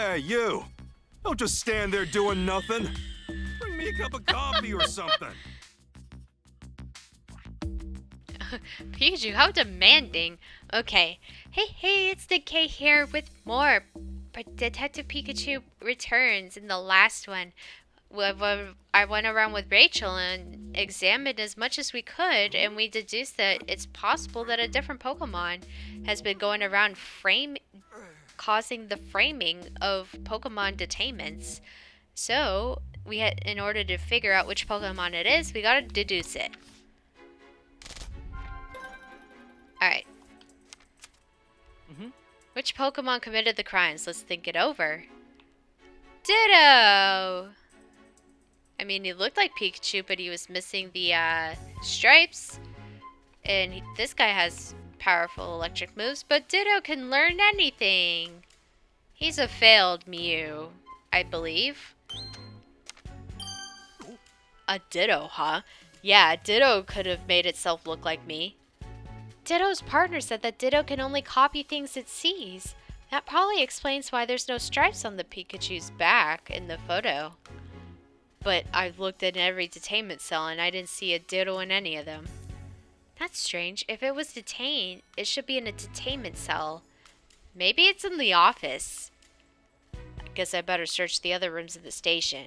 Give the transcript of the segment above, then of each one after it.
Hey, you! Don't just stand there doing nothing. Bring me a cup of coffee or something. Pikachu, how demanding. Okay. Hey, it's Nick K here with more. But Detective Pikachu returns in the last one. I went around with Rachel and examined as much as we could, and we deduced that it's possible that a different Pokemon has been going around causing the framing of Pokemon detainments. So, in order to figure out which Pokemon it is, we gotta deduce it. Alright. Which Pokemon committed the crimes? Let's think it over. Ditto! I mean, he looked like Pikachu, but he was missing the stripes. And this guy has powerful electric moves, but Ditto can learn anything. He's a failed Mew, I believe. A Ditto, huh? Yeah, Ditto could have made itself look like me. Ditto's partner said that Ditto can only copy things it sees. That probably explains why there's no stripes on the Pikachu's back in the photo. But I've looked at every detainment cell and I didn't see a Ditto in any of them. That's strange. If it was detained, it should be in a detainment cell. Maybe it's in the office. I guess I better search the other rooms of the station.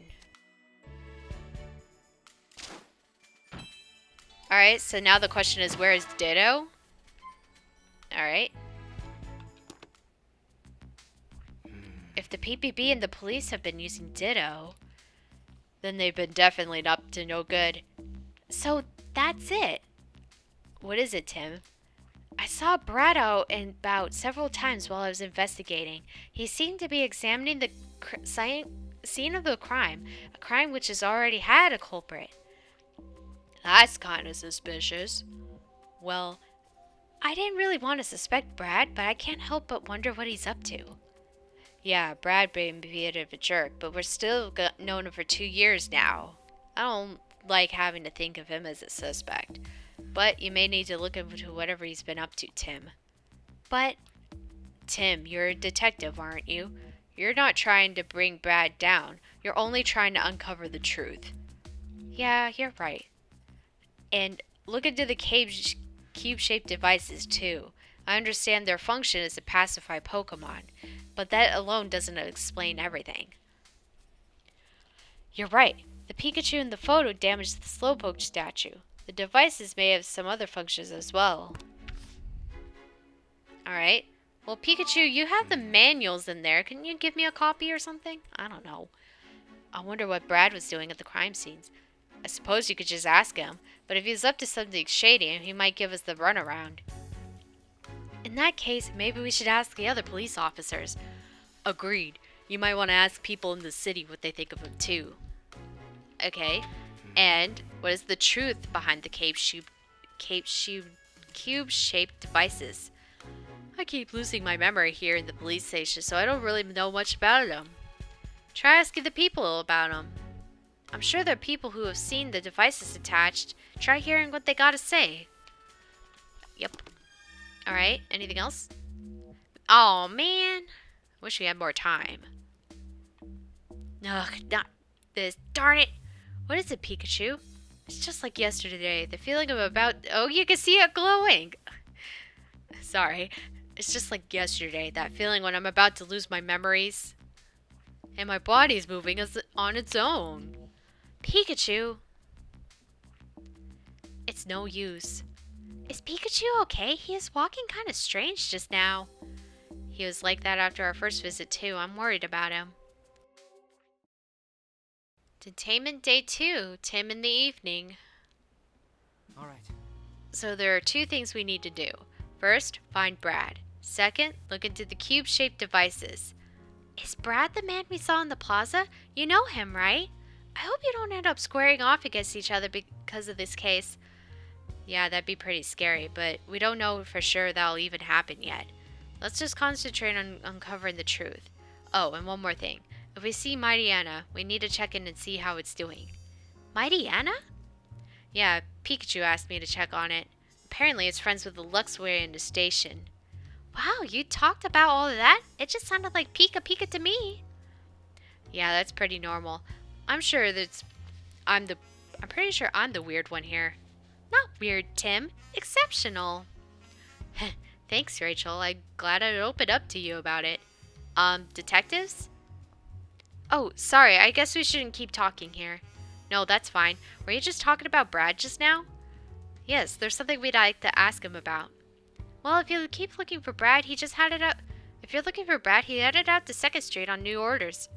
Alright, so now the question is, where is Ditto? Alright. If the PPB and the police have been using Ditto, then they've been definitely up to no good. So that's it. What is it, Tim? I saw Brad out and about several times while I was investigating. He seemed to be examining the scene of the crime, a crime which has already had a culprit. That's kind of suspicious. Well, I didn't really want to suspect Brad, but I can't help but wonder what he's up to. Yeah, Brad may be a bit of a jerk, but we're still known him for 2 years now. I don't like having to think of him as a suspect. But you may need to look into whatever he's been up to, Tim. But, Tim, you're a detective, aren't you? You're not trying to bring Brad down. You're only trying to uncover the truth. Yeah, you're right. And look into the cube-shaped devices, too. I understand their function is to pacify Pokemon, but that alone doesn't explain everything. You're right. The Pikachu in the photo damaged the Slowpoke statue. The devices may have some other functions as well. Alright. Well, Pikachu, you have the manuals in there. Can you give me a copy or something? I don't know. I wonder what Brad was doing at the crime scenes. I suppose you could just ask him, but if he's up to something shady, he might give us the runaround. In that case, maybe we should ask the other police officers. Agreed. You might want to ask people in the city what they think of him too. Okay. And what is the truth behind the cube-shaped devices? I keep losing my memory here in the police station, so I don't really know much about them. Try asking the people about them. I'm sure there are people who have seen the devices attached. Try hearing what they gotta say. Yep. Alright, anything else? Oh man. Wish we had more time. Ugh, not this. Darn it. What is it, Pikachu? It's just like yesterday. The feeling of about... Oh, you can see it glowing. Sorry. It's just like yesterday. That feeling when I'm about to lose my memories. And my body's moving on its own. Pikachu. It's no use. Is Pikachu okay? He is walking kind of strange just now. He was like that after our first visit too. I'm worried about him. Detainment Day 2, Tim in the evening. Alright. So there are 2 things we need to do. First, find Brad. Second, look into the cube-shaped devices. Is Brad the man we saw in the plaza? You know him, right? I hope you don't end up squaring off against each other because of this case. Yeah, that'd be pretty scary, but we don't know for sure that'll even happen yet. Let's just concentrate on uncovering the truth. Oh, and one more thing. If we see Mightyena, we need to check in and see how it's doing. Mightyena? Yeah, Pikachu asked me to check on it. Apparently it's friends with the Luxway in the station. Wow, you talked about all of that? It just sounded like Pika Pika to me. Yeah, that's pretty normal. I'm pretty sure I'm the weird one here. Not weird, Tim. Exceptional. Thanks, Rachel. I'm glad I opened up to you about it. Detectives? Oh, sorry. I guess we shouldn't keep talking here. No, that's fine. Were you just talking about Brad just now? Yes, there's something we'd like to ask him about. Well, if you keep looking for Brad, he just headed out. If you're looking for Brad, he headed out to 2nd Street on new orders.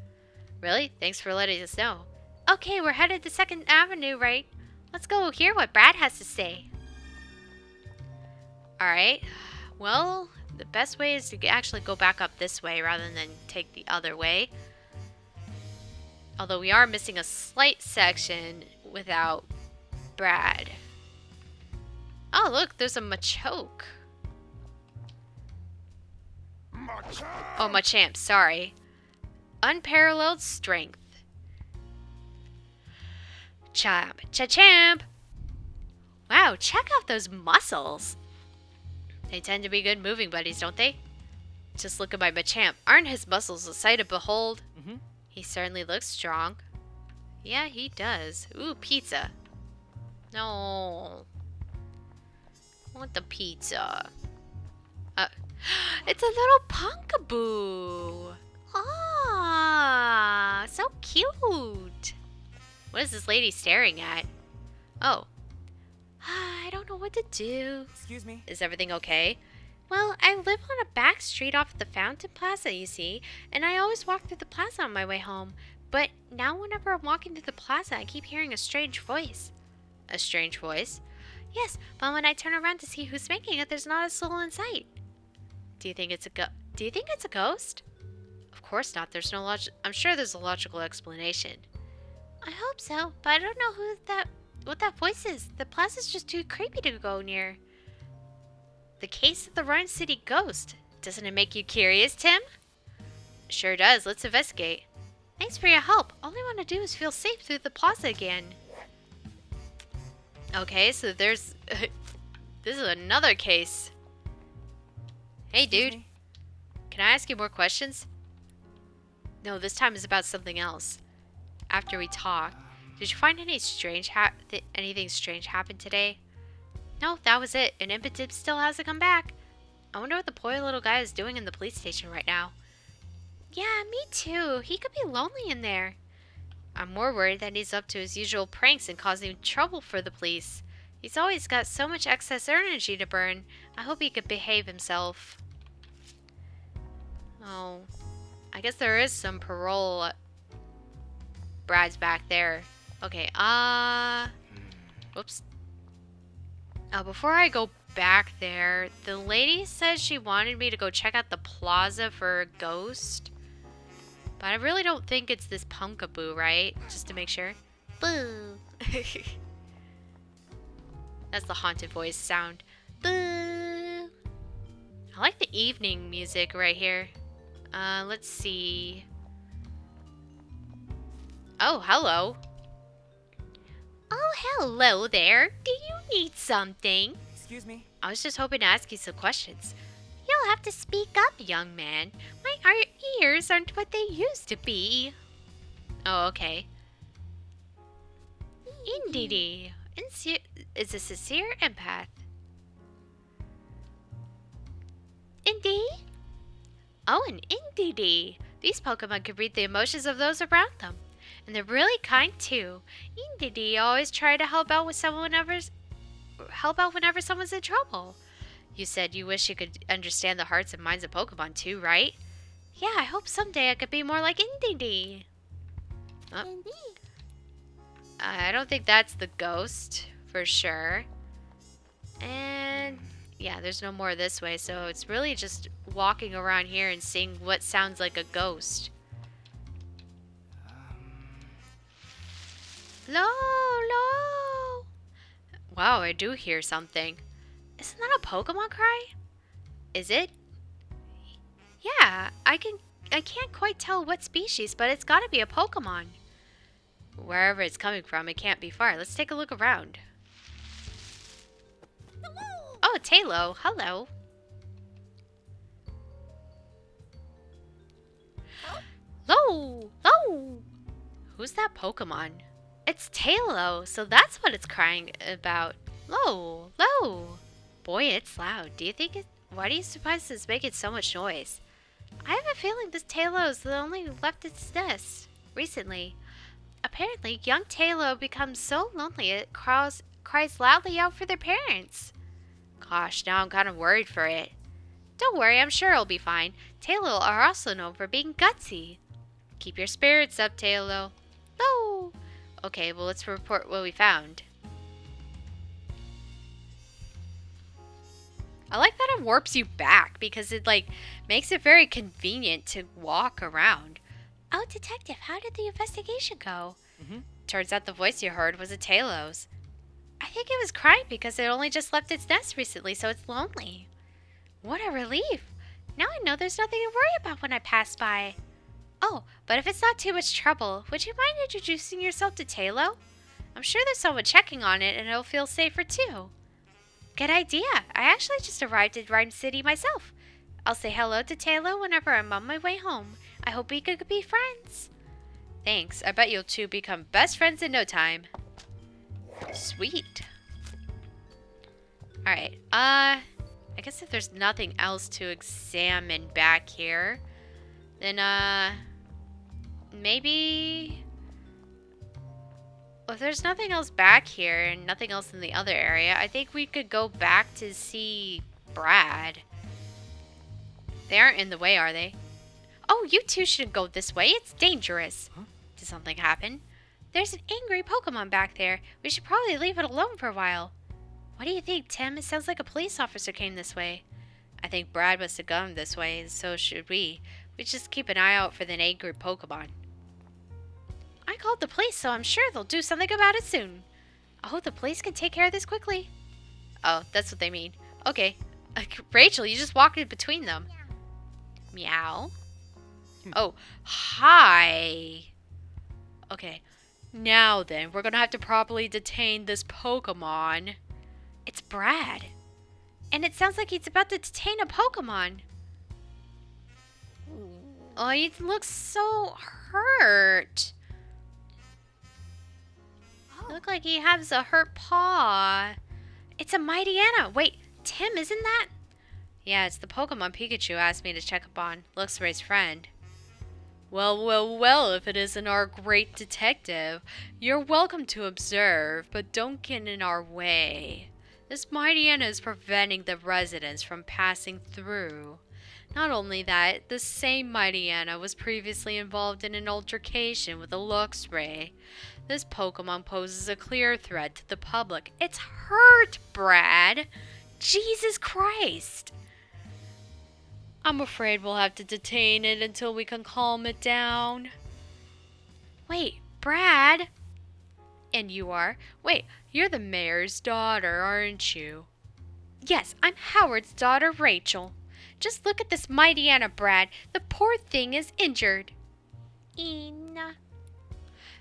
Really? Thanks for letting us know. Okay, we're headed to 2nd Avenue, right? Let's go hear what Brad has to say. Alright. Well, the best way is to actually go back up this way rather than take the other way. Although we are missing a slight section without Brad. Oh, look, there's a Machoke. Oh, Machamp, sorry. Unparalleled strength. Champ. Cha-champ! Wow, check out those muscles. They tend to be good moving buddies, don't they? Just look at my Machamp. Aren't his muscles a sight to behold? Mm-hmm. He certainly looks strong. Yeah, he does. Ooh, pizza. No. I want the pizza. It's a little Punkaboo. Ah, so cute. What is this lady staring at? Oh. I don't know what to do. Excuse me. Is everything okay? Well, I live on a back street off the Fountain Plaza, you see, and I always walk through the plaza on my way home. But now whenever I'm walking through the plaza, I keep hearing a strange voice. A strange voice? Yes, but when I turn around to see who's making it, there's not a soul in sight. Do you think it's a ghost? Of course not. There's no I'm sure there's a logical explanation. I hope so, but I don't know what that voice is. The plaza's just too creepy to go near. The case of the Rhine City ghost. Doesn't it make you curious, Tim? Sure does. Let's investigate. Thanks for your help. All I want to do is feel safe through the plaza again. Okay, so there's... this is another case. Hey, dude. Can I ask you more questions? No, this time is about something else. After we talked, did you find anything strange happen today? No, that was it. And Impotip still hasn't come back. I wonder what the poor little guy is doing in the police station right now. Yeah, me too. He could be lonely in there. I'm more worried that he's up to his usual pranks and causing trouble for the police. He's always got so much excess energy to burn. I hope he could behave himself. Oh, I guess there is some parole. Brad's back there. Okay, whoops. Before I go back there, the lady says she wanted me to go check out the plaza for a ghost. But I really don't think it's this Punkaboo, right? Just to make sure. Boo! That's the haunted voice sound. Boo! I like the evening music right here. Let's see. Oh, hello. Oh, hello there. Do you need something? Excuse me. I was just hoping to ask you some questions. You'll have to speak up, young man. My ears aren't what they used to be. Oh, okay. Indeedee is a sincere empath. Indeed? Oh, an Indeedee. These Pokemon can read the emotions of those around them. And they're really kind too. Indeedee always try to help out whenever someone's in trouble. You said you wish you could understand the hearts and minds of Pokemon too, right? Yeah, I hope someday I could be more like Indeedee. Oh. I don't think that's the ghost, for sure. And yeah, there's no more this way, so it's really just walking around here and seeing what sounds like a ghost. Lo! Wow, I do hear something. Isn't that a Pokemon cry? Is it? Yeah, I can't quite tell what species, but it's gotta be a Pokemon. Wherever it's coming from, it can't be far. Let's take a look around. Hello. Oh, Talo, hello. Low! Low! Who's that Pokemon? It's Tailo, so that's what it's crying about. Low! Low! Boy, it's loud. Do you think it... Why do you suppose it's making so much noise? I have a feeling this Tailow's only left its nest recently. Apparently, young Tailo becomes so lonely it cries loudly out for their parents. Gosh, now I'm kind of worried for it. Don't worry, I'm sure it'll be fine. Tailo are also known for being gutsy. Keep your spirits up, Tailo. No! Okay, well, let's report what we found. I like that it warps you back because it, like, makes it very convenient to walk around. Oh, Detective, how did the investigation go? Turns out the voice you heard was a Tailow's. I think it was crying because it only just left its nest recently, so it's lonely. What a relief. Now I know there's nothing to worry about when I pass by. Oh, but if it's not too much trouble, would you mind introducing yourself to Tailo? I'm sure there's someone checking on it and it'll feel safer too. Good idea. I actually just arrived at Rhyme City myself. I'll say hello to Tailo whenever I'm on my way home. I hope we could be friends. Thanks. I bet you'll two become best friends in no time. Sweet. Alright, I guess if there's nothing else to examine back here, then, maybe... Well, if there's nothing else back here and nothing else in the other area, I think we could go back to see Brad. They aren't in the way, are they? Oh, you two shouldn't go this way. It's dangerous. Huh? Did something happen? There's an angry Pokemon back there. We should probably leave it alone for a while. What do you think, Tim? It sounds like a police officer came this way. I think Brad must have gone this way, and so should we. We just keep an eye out for the angry Pokemon. I called the police, so I'm sure they'll do something about it soon. I hope the police can take care of this quickly. Oh, that's what they mean. Okay. Rachel, you just walked in between them. Meow. Oh, hi. Okay. Now then, we're gonna have to properly detain this Pokemon. It's Brad. And it sounds like he's about to detain a Pokemon. Oh, he looks so hurt. Look like he has a hurt paw. It's a Mightyena. Wait, Tim, isn't that? Yeah, it's the Pokemon Pikachu asked me to check up on. Looks for his friend. Well, well, well, if it isn't our great detective. You're welcome to observe, but don't get in our way. This Mightyena is preventing the residents from passing through. Not only that, the same Mightyena was previously involved in an altercation with a Luxray. This Pokemon poses a clear threat to the public. It's hurt, Brad! Jesus Christ! I'm afraid we'll have to detain it until we can calm it down. Wait, Brad? And you are? Wait, you're the mayor's daughter, aren't you? Yes, I'm Howard's daughter, Rachel. Just look at this Mightyena, Brad. The poor thing is injured.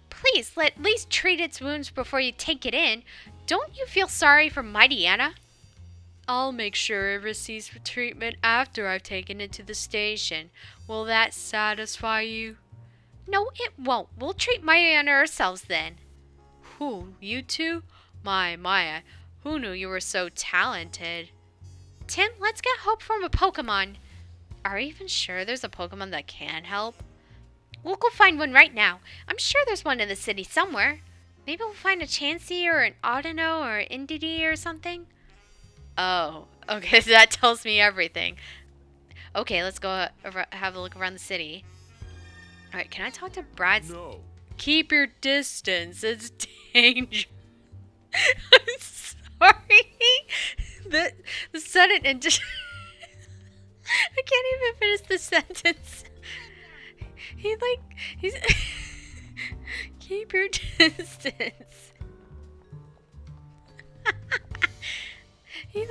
Please, at least treat its wounds before you take it in. Don't you feel sorry for Mightyena? I'll make sure it receives treatment after I've taken it to the station. Will that satisfy you? No, it won't. We'll treat Mightyena ourselves then. Who, you two? My, who knew you were so talented? Tim, let's get help from a Pokemon. Are you even sure there's a Pokemon that can help? We'll go find one right now. I'm sure there's one in the city somewhere. Maybe we'll find a Chansey or an Audino or an Indeedee or something. Oh, okay, so that tells me everything. Okay, let's go have a look around the city. Alright, can I talk to Brad? No. Keep your distance. It's dangerous. I'm sorry. The sudden and just... I can't even finish the sentence. He's... Keep your distance. He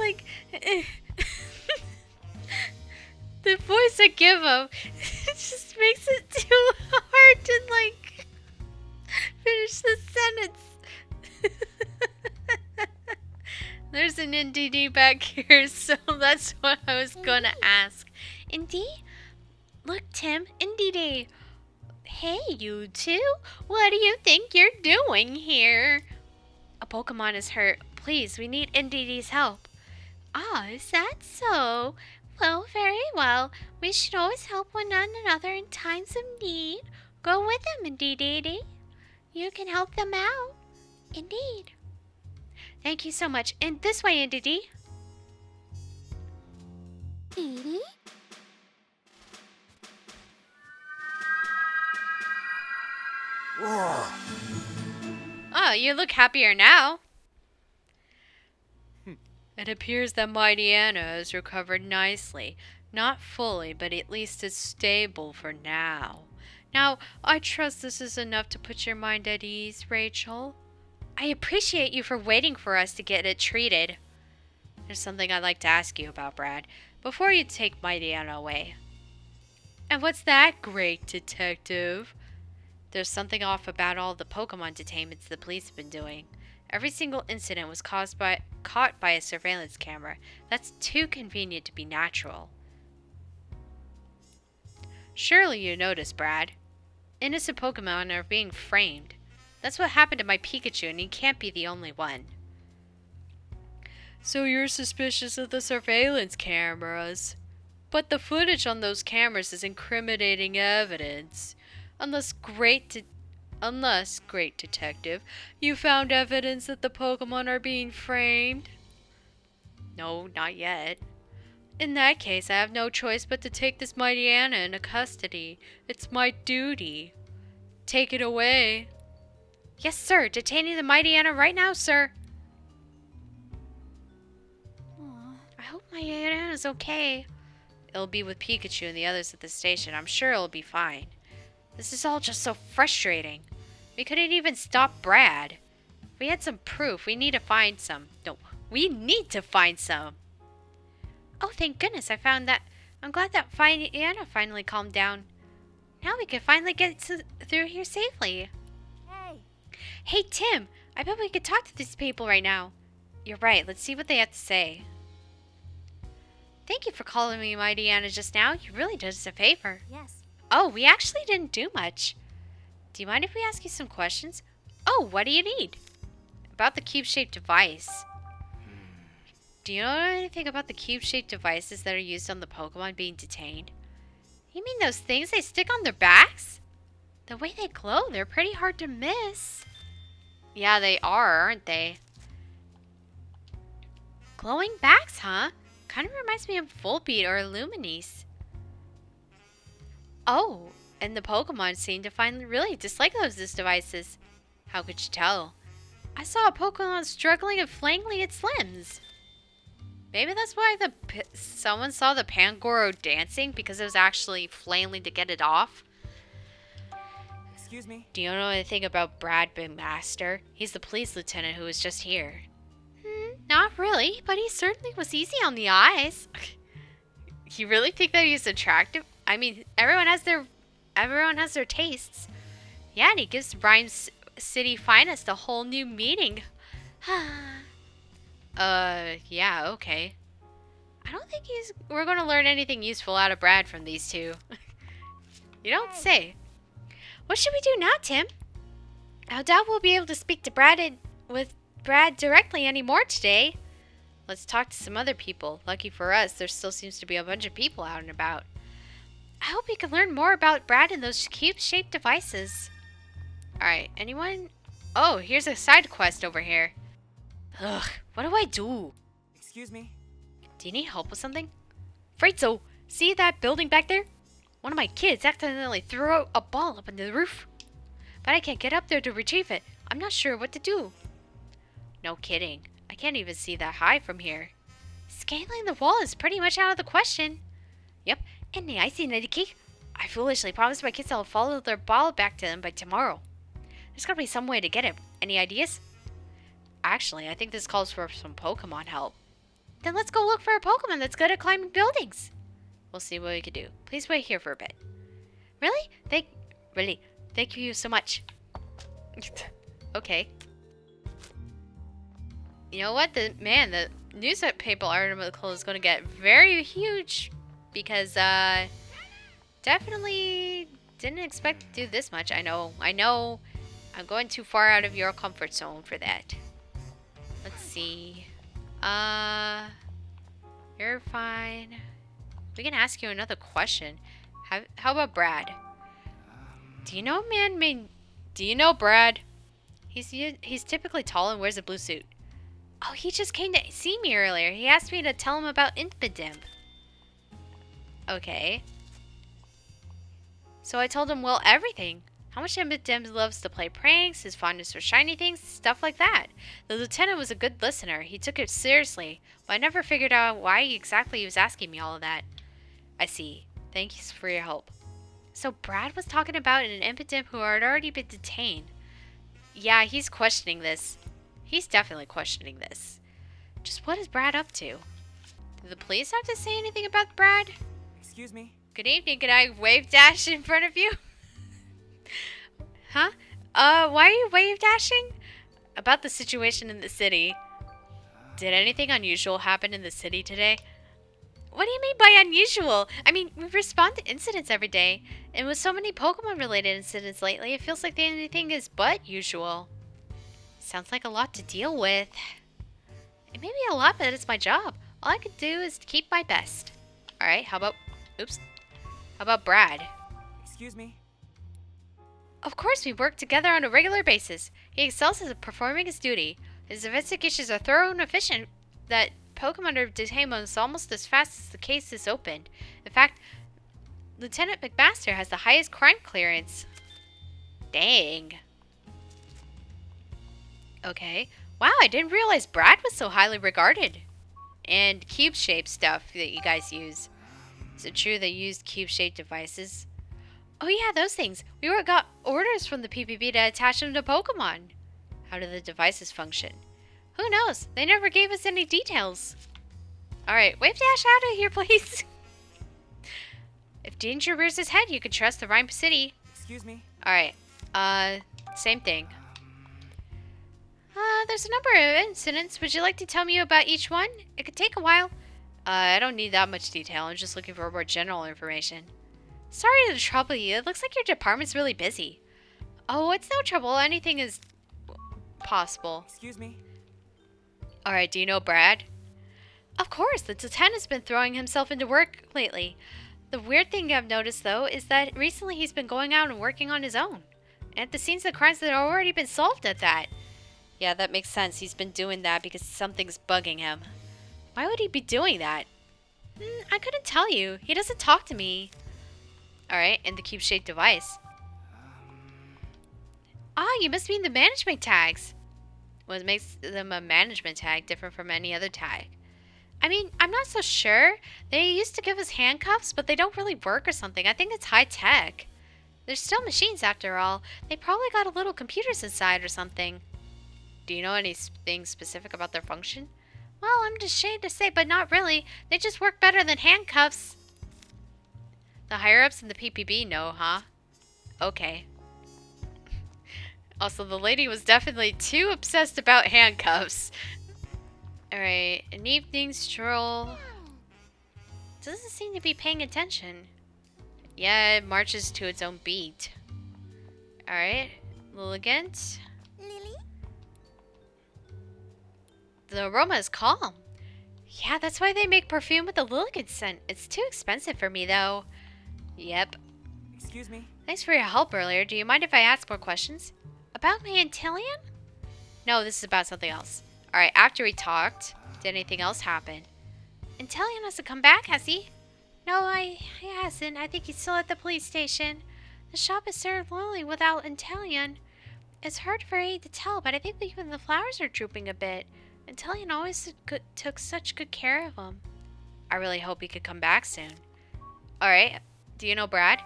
the voice I give him, it just makes it too hard to finish the sentence. There's an Indeedee back here, so that's what I was gonna ask. Indeedee? Look, Tim, Indeedee. Hey, you two. What do you think you're doing here? A Pokemon is hurt. Please, we need Indeedee's help. Ah, is that so? Well, very well. We should always help one another in times of need. Go with them, Indeedee. You can help them out. Indeed. Thank you so much. And this way, Indeedee. Indeedee? Oh, you look happier now. It appears that Mightyena has recovered nicely. Not fully, but at least it's stable for now. Now, I trust this is enough to put your mind at ease, Rachel. I appreciate you for waiting for us to get it treated. There's something I'd like to ask you about, Brad, before you take Mightyena away. And what's that, great detective? There's something off about all the Pokemon detainments the police have been doing. Every single incident was caught by a surveillance camera. That's too convenient to be natural. Surely you noticed, Brad. Innocent Pokemon are being framed. That's what happened to my Pikachu, and he can't be the only one. So you're suspicious of the surveillance cameras? But the footage on those cameras is incriminating evidence. Unless, great detective, you found evidence that the Pokemon are being framed? No, not yet. In that case, I have no choice but to take this Mightyena into custody. It's my duty. Take it away. Yes, sir. Detaining the Mightyena right now, sir. Aw. I hope Mightyena is okay. It'll be with Pikachu and the others at the station. I'm sure it'll be fine. This is all just so frustrating. We couldn't even stop Brad. If we had some proof, we need to find some. No, we need to find some. Oh, thank goodness I found that. I'm glad that Mightyena finally calmed down. Now we can finally get through here safely. Hey. Hey, Tim. I bet we could talk to these people right now. You're right. Let's see what they have to say. Thank you for calling me Mightyena just now. You really did us a favor. Yes. Oh, we actually didn't do much. Do you mind if we ask you some questions? Oh, what do you need? About the cube-shaped device. Do you know anything about the cube-shaped devices that are used on the Pokemon being detained? You mean those things they stick on their backs? The way they glow, they're pretty hard to miss. Yeah, they are, aren't they? Glowing backs, huh? Kind of reminds me of Volbeat or Illuminese. Oh, and the Pokemon seem to really dislike those devices. How could you tell? I saw a Pokemon struggling and flailing its limbs. Maybe that's why someone saw the Pangoro dancing, because it was actually flailing to get it off. Excuse me? Do you know anything about Brad Master? He's the police lieutenant who was just here. Not really, but he certainly was easy on the eyes. You really think that he's attractive? I mean, everyone has their tastes. Yeah, and he gives Rhyme City Finest a whole new meaning. Yeah, okay. I don't think we're gonna learn anything useful out of Brad from these two. You don't say. What should we do now, Tim? I doubt we'll be able to speak to with Brad directly anymore today. Let's talk to some other people. Lucky for us, there still seems to be a bunch of people out and about. I hope we can learn more about Brad and those cube-shaped devices. Alright, anyone? Oh, here's a side quest over here. Ugh, what do I do? Excuse me? Do you need help with something? Afraid so. See that building back there? One of my kids accidentally threw a ball up into the roof. But I can't get up there to retrieve it. I'm not sure what to do. No kidding. I can't even see that high from here. Scaling the wall is pretty much out of the question. Yep, and the icing in the cake. I foolishly promised my kids I'll follow their ball back to them by tomorrow. There's gotta be some way to get it. Any ideas? Actually, I think this calls for some Pokemon help. Then let's go look for a Pokemon that's good at climbing buildings. We'll see what we can do. Please wait here for a bit. Really? Thank you so much. Okay. You know what? The newspaper article is going to get very huge because definitely Didn't expect to do this much. I know. I'm going too far out of your comfort zone for that. Let's see. You're fine. We can ask you another question. How about Brad? Do you know a man named... Do you know Brad? He's typically tall and wears a blue suit. Oh, he just came to see me earlier. He asked me to tell him about Indeedee. Okay. So I told him, well, everything. How much Indeedee loves to play pranks, his fondness for shiny things, stuff like that. The lieutenant was a good listener. He took it seriously, but I never figured out why exactly he was asking me all of that. I see. Thanks for your help. So Brad was talking about an Indeedee who had already been detained. Yeah, he's questioning this. He's definitely questioning this. Just what is Brad up to? Do the police have to say anything about Brad? Excuse me. Good evening. Can I wave dash in front of you? Huh? Why are you wave dashing? About the situation in the city. Did anything unusual happen in the city today? What do you mean by unusual? I mean, we respond to incidents every day. And with so many Pokemon-related incidents lately, it feels like anything is but usual. Sounds like a lot to deal with. It may be a lot, but it's my job. All I could do is keep my best. Alright, how about... Oops. How about Brad? Excuse me. Of course, we work together on a regular basis. He excels at performing his duty. His investigations are thorough and efficient. That Pokemon are detained almost as fast as the case is opened. In fact, Lieutenant McMaster has the highest crime clearance. Dang. Okay. Wow, I didn't realize Brad was so highly regarded. And cube-shaped stuff that you guys use. Is it true they used cube-shaped devices? Oh yeah, those things. We got orders from the PPB to attach them to Pokemon. How do the devices function? Who knows? They never gave us any details. Alright, wave dash out of here, please. If danger rears his head, you can trust the Rhyme City. Excuse me. Alright, same thing. There's a number of incidents. Would you like to tell me about each one? It could take a while. I don't need that much detail. I'm just looking for more general information. Sorry to trouble you. It looks like your department's really busy. Oh, it's no trouble. Anything is possible. Excuse me. Alright, do you know Brad? Of course, the lieutenant's been throwing himself into work lately. The weird thing I've noticed, though, is that recently he's been going out and working on his own. And at the scenes of crimes that have already been solved at that. Yeah, that makes sense. He's been doing that because something's bugging him. Why would he be doing that? I couldn't tell you. He doesn't talk to me. Alright, and the cube-shaped device. Ah, you must mean the management tags. What makes them a management tag different from any other tag? I mean, I'm not so sure. They used to give us handcuffs, but they don't really work or something. I think it's high tech. They're still machines after all. They probably got a little computers inside or something. Do you know anything specific about their function? Well, I'm just ashamed to say, but not really. They just work better than handcuffs. The higher-ups in the PPB know, huh? Okay. Also, the lady was definitely too obsessed about handcuffs. Alright, an evening stroll. Doesn't seem to be paying attention. Yeah, it marches to its own beat. Alright, Lilligant. Lily? The aroma is calm. Yeah, that's why they make perfume with the Lilligant scent. It's too expensive for me, though. Yep. Excuse me. Thanks for your help earlier. Do you mind if I ask more questions? About my Antillion? No, this is about something else. Alright, after we talked, did anything else happen? Antillion hasn't come back, has he? No, he hasn't. I think he's still at the police station. The shop is served lonely without Antillion. It's hard for Aid to tell, but I think even the flowers are drooping a bit. Antillion always took such good care of him. I really hope he could come back soon. Alright, do you know Brad?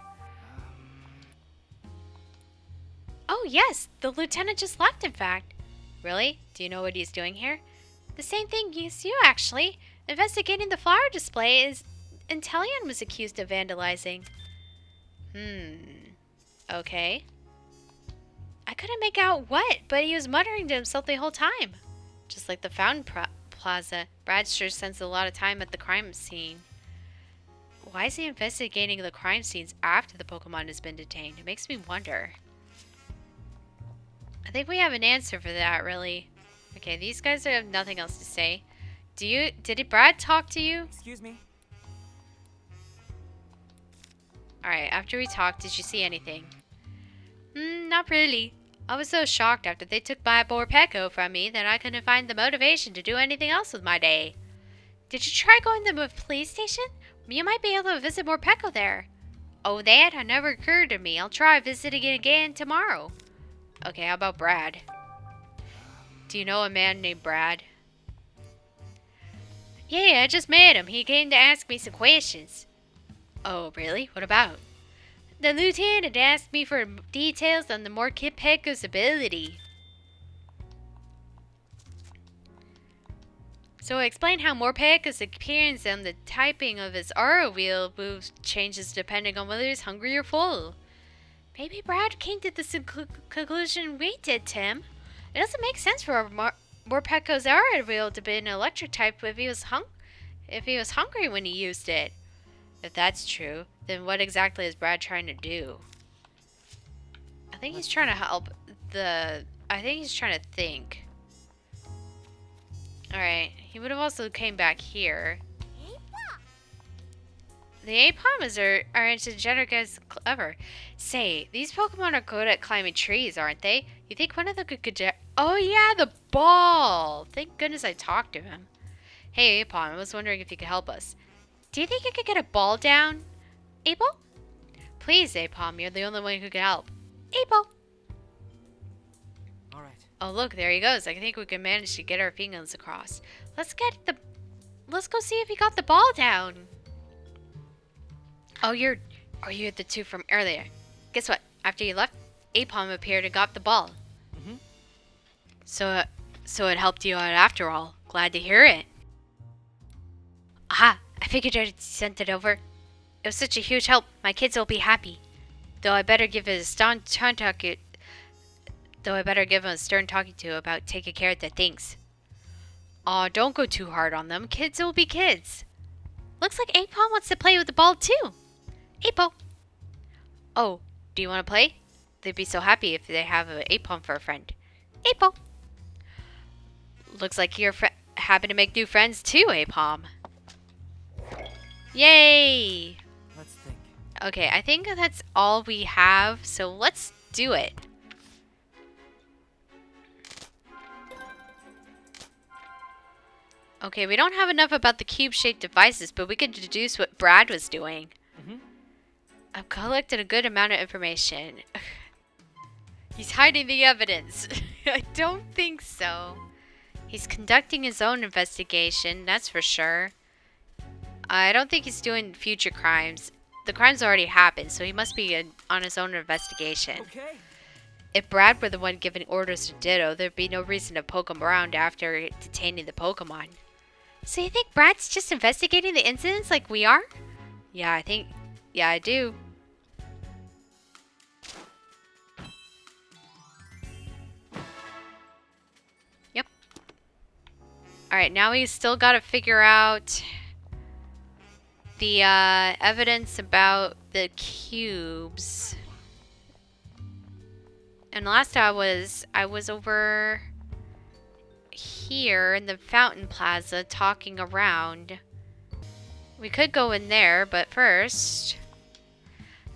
Oh yes, the lieutenant just left, in fact. Really? Do you know what he's doing here? The same thing as you, actually. Investigating the flower display is... Antillion was accused of vandalizing. Okay. I couldn't make out what, but he was muttering to himself the whole time. Just like the Fountain Plaza, Brad sure spends a lot of time at the crime scene. Why is he investigating the crime scenes after the Pokemon has been detained? It makes me wonder. I think we have an answer for that, really. Okay, these guys have nothing else to say. Did Brad talk to you? Excuse me. Alright, after we talked, did you see anything? Not really. I was so shocked after they took my Morpeko from me that I couldn't find the motivation to do anything else with my day. Did you try going to the police station? You might be able to visit Morpeko there. Oh, that had never occurred to me. I'll try visiting it again tomorrow. Okay, how about Brad? Do you know a man named Brad? Yeah, I just met him. He came to ask me some questions. Oh, really? What about? The lieutenant asked me for details on the Morpeko's ability. So explain how Morpeko's appearance and the typing of his aura wheel moves changes depending on whether he's hungry or full. Maybe Brad came to the conclusion we did, Tim. It doesn't make sense for Morpeko's aura wheel to be an electric type if he was hungry when he used it. If that's true, then what exactly is Brad trying to do? I think he's trying to help I think he's trying to think. Alright, he would have also came back here. The Apom are energetic as clever. Say, these Pokemon are good at climbing trees, aren't they? You think one of them could Oh yeah, the ball! Thank goodness I talked to him. Hey Apom, I was wondering if you could help us. Do you think you could get a ball down? Abel? Please, Apom, you're the only one who can help. Abel! Alright. Oh look, there he goes. I think we can manage to get our fingers across. Let's go see if he got the ball down. Oh, you're the two from earlier. Guess what? After you left, Apom appeared and got the ball. Mm-hmm. So it helped you out after all. Glad to hear it. Aha! I figured I'd sent it over. It was such a huge help. My kids will be happy. Though I better give him a stern talking to about taking care of the things. Aw, don't go too hard on them. Kids will be kids. Looks like Apom wants to play with the ball too. Apom. Oh, do you want to play? They'd be so happy if they have an Apom for a friend. Apom. Looks like you're happy to make new friends too, Apom. Yay! Let's think. Okay, I think that's all we have, so let's do it. Okay, we don't have enough about the cube-shaped devices, but we could deduce what Brad was doing. Mm-hmm. I've collected a good amount of information. He's hiding the evidence. I don't think so. He's conducting his own investigation, that's for sure. I don't think he's doing future crimes. The crimes already happened, so he must be on his own investigation. Okay. If Brad were the one giving orders to Ditto, there'd be no reason to poke him around after detaining the Pokemon. So you think Brad's just investigating the incidents like we are? Yeah, I do. Yep. Alright, now we still gotta figure out the evidence about the cubes. And last time I was over here in the Fountain Plaza talking around. We could go in there, but first...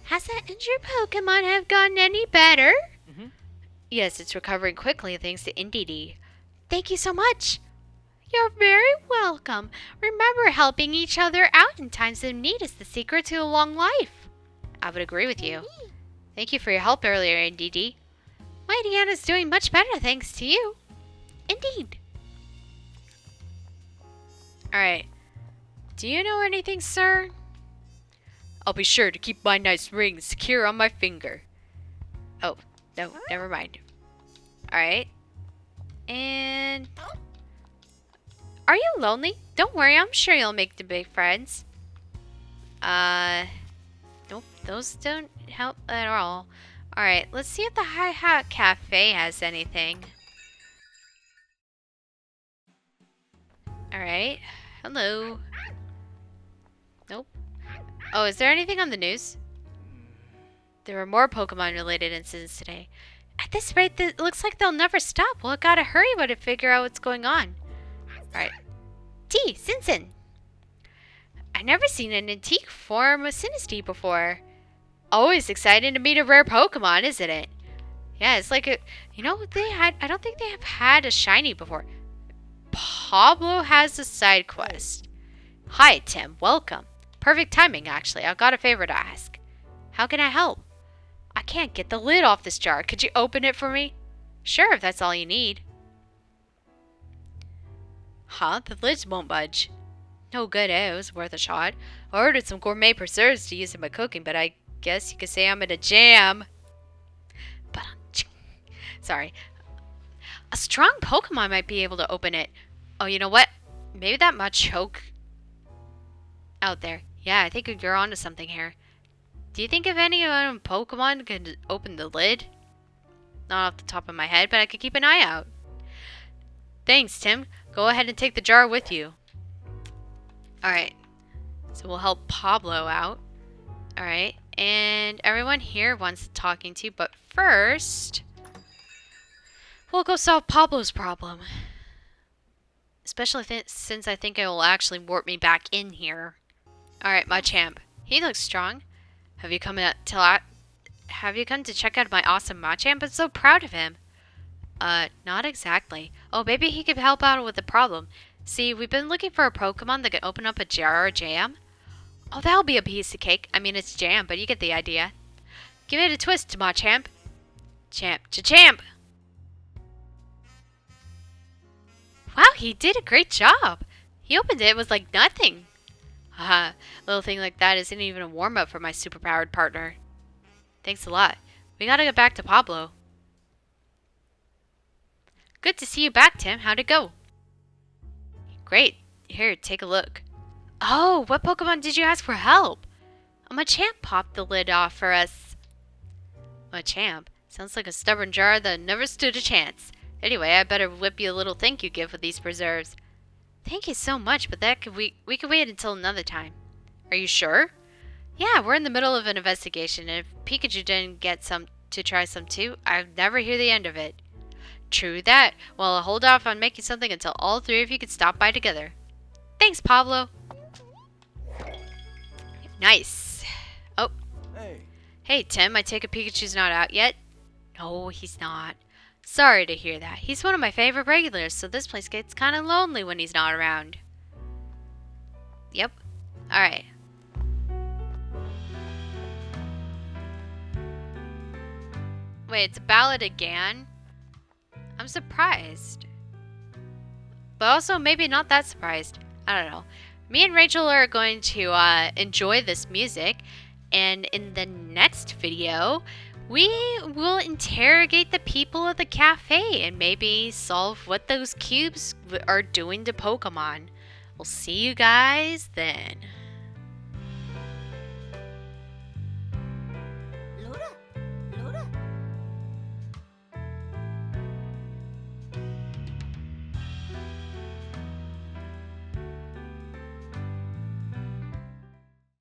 Has that injured Pokemon have gotten any better? Mm-hmm. Yes, it's recovering quickly thanks to Indeedee. Thank you so much. You're very welcome. Remember, helping each other out in times of need is the secret to a long life. I would agree with you. Thank you for your help earlier, Indeedee. Mightyena's doing much better thanks to you. Indeed. Alright. Do you know anything, sir? I'll be sure to keep my nice ring secure on my finger. Oh, no, never mind. Alright. And... Are you lonely? Don't worry, I'm sure you'll make the big friends. Nope, those don't help at all. Alright, let's see if the Hi Hat Cafe has anything. Alright, hello. Nope. Oh, is there anything on the news? There were more Pokemon-related incidents today. At this rate, it looks like they'll never stop. Well, gotta hurry to figure out what's going on. Alright. T, Sinsin. I've never seen an antique form of Sinistee before. Always exciting to meet a rare Pokemon, isn't it? Yeah, it's like a... You know, I don't think they have had a shiny before. Pablo has a side quest. Hi, Tim. Welcome. Perfect timing, actually. I've got a favor to ask. How can I help? I can't get the lid off this jar. Could you open it for me? Sure, if that's all you need. Huh? The lids won't budge. No good, eh? It was worth a shot. I ordered some gourmet preserves to use in my cooking, but I guess you could say I'm in a jam. But sorry. A strong Pokemon might be able to open it. Oh, you know what? Maybe that Machoke out there. Yeah, I think you're onto something here. Do you think if any Pokemon could open the lid? Not off the top of my head, but I could keep an eye out. Thanks, Tim. Go ahead and take the jar with you. Alright. So we'll help Pablo out. Alright. And everyone here wants talking to, but first... we'll go solve Pablo's problem. Especially since I think it will actually warp me back in here. Alright, my champ. He looks strong. Have you come to check out my awesome Machamp? I'm so proud of him. Not exactly. Oh, maybe he could help out with the problem. See, we've been looking for a Pokemon that can open up a jar or jam. Oh, that'll be a piece of cake. I mean, it's jam, but you get the idea. Give it a twist, Machamp. Champ. Wow, he did a great job. He opened it was like nothing. Haha, little thing like that isn't even a warm-up for my superpowered partner. Thanks a lot. We gotta get back to Pablo. Good to see you back, Tim. How'd it go? Great. Here, take a look. Oh, what Pokemon did you ask for help? Oh, Machamp popped the lid off for us. Machamp? Sounds like a stubborn jar that never stood a chance. Anyway, I better whip you a little thank you gift with these preserves. Thank you so much, but we could wait until another time. Are you sure? Yeah, we're in the middle of an investigation, and if Pikachu didn't get some to try some too, I'd never hear the end of it. True that. Well, I'll hold off on making something until all three of you can stop by together. Thanks, Pablo. Nice. Oh. Hey, Tim, I take it Pikachu's not out yet? No, he's not. Sorry to hear that. He's one of my favorite regulars, so this place gets kind of lonely when he's not around. Yep. Alright. Wait, it's a ballad again? I'm surprised. But also maybe not that surprised. I don't know. Me and Rachel are going to enjoy this music. And in the next video, we will interrogate the people of the cafe and maybe solve what those cubes are doing to Pokemon. We'll see you guys then.